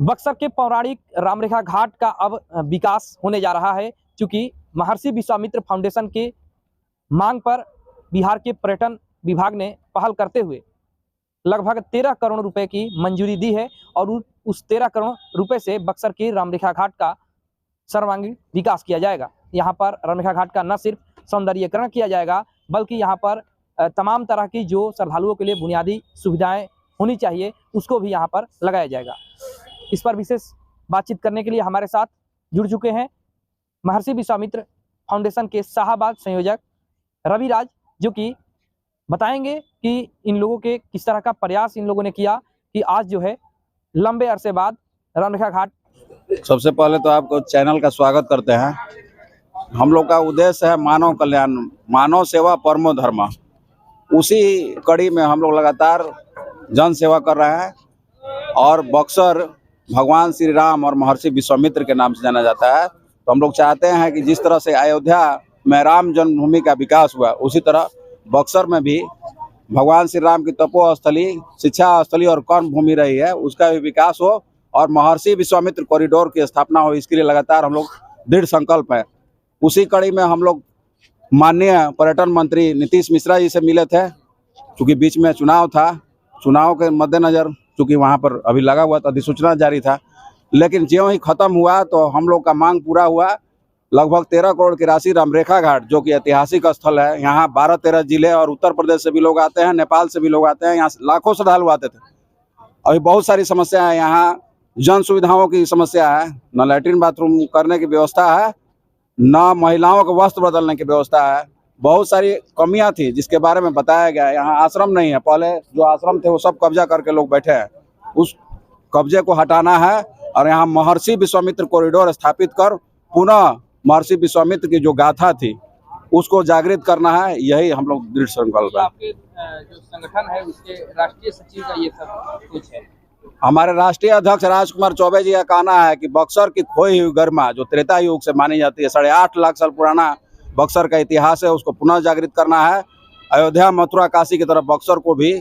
बक्सर के पौराणिक रामरेखा घाट का अब विकास होने जा रहा है, क्योंकि महर्षि विश्वामित्र फाउंडेशन के मांग पर बिहार के पर्यटन विभाग ने पहल करते हुए लगभग 13 करोड़ रुपए की मंजूरी दी है और उस 13 करोड़ रुपए से बक्सर के रामरेखा घाट का सर्वांगीण विकास किया जाएगा। यहाँ पर रामरेखा घाट का न सिर्फ सौंदर्यीकरण किया जाएगा, बल्कि यहाँ पर तमाम तरह की जो श्रद्धालुओं के लिए बुनियादी सुविधाएं होनी चाहिए उसको भी यहाँ पर लगाया जाएगा। इस पर विशेष बातचीत करने के लिए हमारे साथ जुड़ चुके हैं महर्षि विश्वामित्र फाउंडेशन के शाहबाद संयोजक रवि राज, जो कि बताएंगे कि इन लोगों के किस तरह का प्रयास इन लोगों ने किया कि आज जो है लंबे अरसे बाद रामरेखा घाट। सबसे पहले तो आपको चैनल का स्वागत करते हैं। हम लोग का उद्देश्य है मानव कल्याण, मानव सेवा परमो धर्म। उसी कड़ी में हम लोग लगातार जन सेवा कर रहे हैं और बक्सर भगवान श्री राम और महर्षि विश्वामित्र के नाम से जाना जाता है। तो हम लोग चाहते हैं कि जिस तरह से अयोध्या में राम जन्मभूमि का विकास हुआ, उसी तरह बक्सर में भी भगवान श्री राम की तपोस्थली, शिक्षा स्थली और कर्म भूमि रही है, उसका भी विकास हो और महर्षि विश्वामित्र कॉरिडोर की स्थापना हो। इसके लिए लगातार हम लोग दृढ़ संकल्प है। उसी कड़ी में हम लोग माननीय पर्यटन मंत्री नीतीश मिश्रा जी से मिले थे, क्योंकि बीच में चुनाव था। चुनाव के मद्देनज़र चूँकि वहाँ पर अभी लगा हुआ था, अधिसूचना जारी था, लेकिन ज्यों ही खत्म हुआ तो हम लोग का मांग पूरा हुआ। लगभग 13 करोड़ की राशि रामरेखा घाट, जो कि ऐतिहासिक स्थल है, यहाँ 12-13 जिले और उत्तर प्रदेश से भी लोग आते हैं, नेपाल से भी लोग आते हैं, यहाँ लाखों श्रद्धालु आते थे। अभी बहुत सारी समस्या है यहाँ, जन सुविधाओं की समस्या है, न लैट्रिन बाथरूम करने की व्यवस्था है, न महिलाओं के वस्त्र बदलने की व्यवस्था है। बहुत सारी कमियां थी जिसके बारे में बताया गया है। यहाँ आश्रम नहीं है, पहले जो आश्रम थे वो सब कब्जा करके लोग बैठे हैं, उस कब्जे को हटाना है और यहाँ महर्षि विश्वामित्र कॉरिडोर स्थापित कर पुनः महर्षि विश्वामित्र की जो गाथा थी उसको जागृत करना है। यही हम लोग दृढ़ संकल्प है। आपके जो संगठन है उसके राष्ट्रीय सचिव का ये सब कुछ है। हमारे राष्ट्रीय अध्यक्ष राजकुमार चौबे जी का कहना है कि बक्सर की खोई हुई गरिमा जो त्रेता युग से मानी जाती है, 8.5 लाख साल पुराना बक्सर का इतिहास है, उसको पुनः जागृत करना है। अयोध्या, मथुरा, काशी की तरफ बक्सर को भी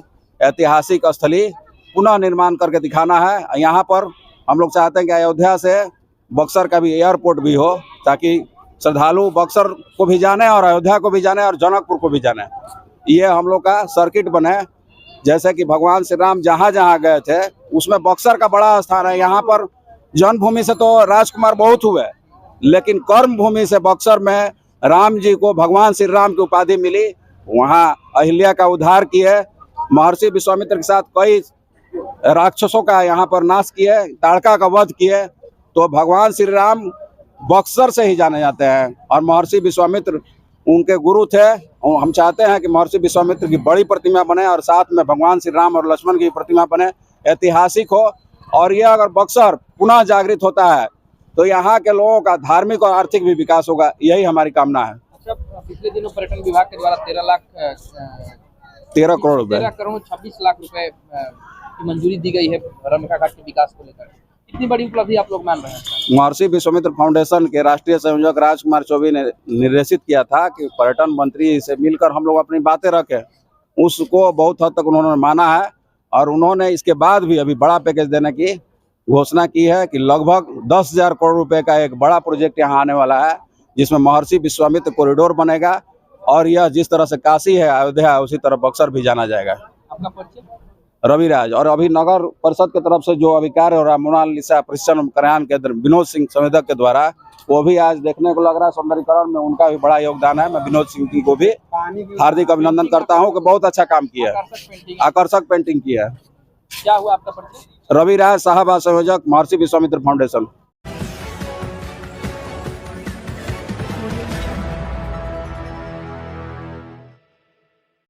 ऐतिहासिक स्थली पुनः निर्माण करके दिखाना है। यहाँ पर हम लोग चाहते हैं कि अयोध्या से बक्सर का भी एयरपोर्ट भी हो, ताकि श्रद्धालु बक्सर को भी जाने और अयोध्या को भी जाने और जनकपुर को भी जाने। ये हम लोग का सर्किट बने, जैसे कि भगवान श्री राम जहाँ जहाँ गए थे उसमें बक्सर का बड़ा स्थान है। यहाँ पर जन्मभूमि से तो राजकुमार बहुत हुए, लेकिन कर्म भूमि से बक्सर में राम जी को भगवान श्री राम की उपाधि मिली। वहाँ अहिल्या का उद्धार किए, महर्षि विश्वामित्र के साथ कई राक्षसों का यहाँ पर नाश किए, ताड़का का वध किए। तो भगवान श्री राम बक्सर से ही जाने जाते हैं और महर्षि विश्वामित्र उनके गुरु थे। हम चाहते हैं कि महर्षि विश्वामित्र की बड़ी प्रतिमा बने और साथ में भगवान श्री राम और लक्ष्मण की प्रतिमा बने, ऐतिहासिक हो। और यह अगर बक्सर पुनः जागृत होता है तो यहाँ के लोगों का धार्मिक और आर्थिक भी विकास होगा, यही हमारी कामना है। अच्छा, पिछले दिनों पर्यटन विभाग के द्वारा 13 करोड़ रुपए 26 लाख रुपए की मंजूरी दी गई है रामरेखा घाट के विकास को लेकर। कितनी बड़ी उपलब्धि आप लोग मान रहे हैं? महर्षि विश्वामित्र फाउंडेशन के राष्ट्रीय संयोजक राजकुमार चौबे ने निर्देशित किया था कि पर्यटन मंत्री से मिलकर हम लोग अपनी बातें रखें। उसको बहुत हद तक उन्होंने माना है और उन्होंने इसके बाद भी अभी बड़ा पैकेज देने की घोषणा की है कि लगभग 10,000 करोड़ रुपए का एक बड़ा प्रोजेक्ट यहाँ आने वाला है, जिसमें महर्षि विश्वामित्र कॉरिडोर बनेगा और यह जिस तरह से काशी है, अयोध्या है, उसी तरह बक्सर भी जाना जाएगा। अपना परिचय? रवि राज। और अभी नगर परिषद की तरफ से जो अभी कार्य हो रहा है, मोनालिसा प्रशिक्षण कार्यान्वयन केंद्र विनोद सिंह संवेदक के द्वारा, वो भी आज देखने को लग रहा है। सौंदर्यीकरण में उनका भी बड़ा योगदान है। मैं विनोद सिंह जी को भी हार्दिक अभिनंदन करता हूँ कि बहुत अच्छा काम किया है, आकर्षक पेंटिंग की है। क्या हुआ आपका परिचय? रवि राज, शाहबाद संयोजक, महर्षि विश्वामित्र फाउंडेशन।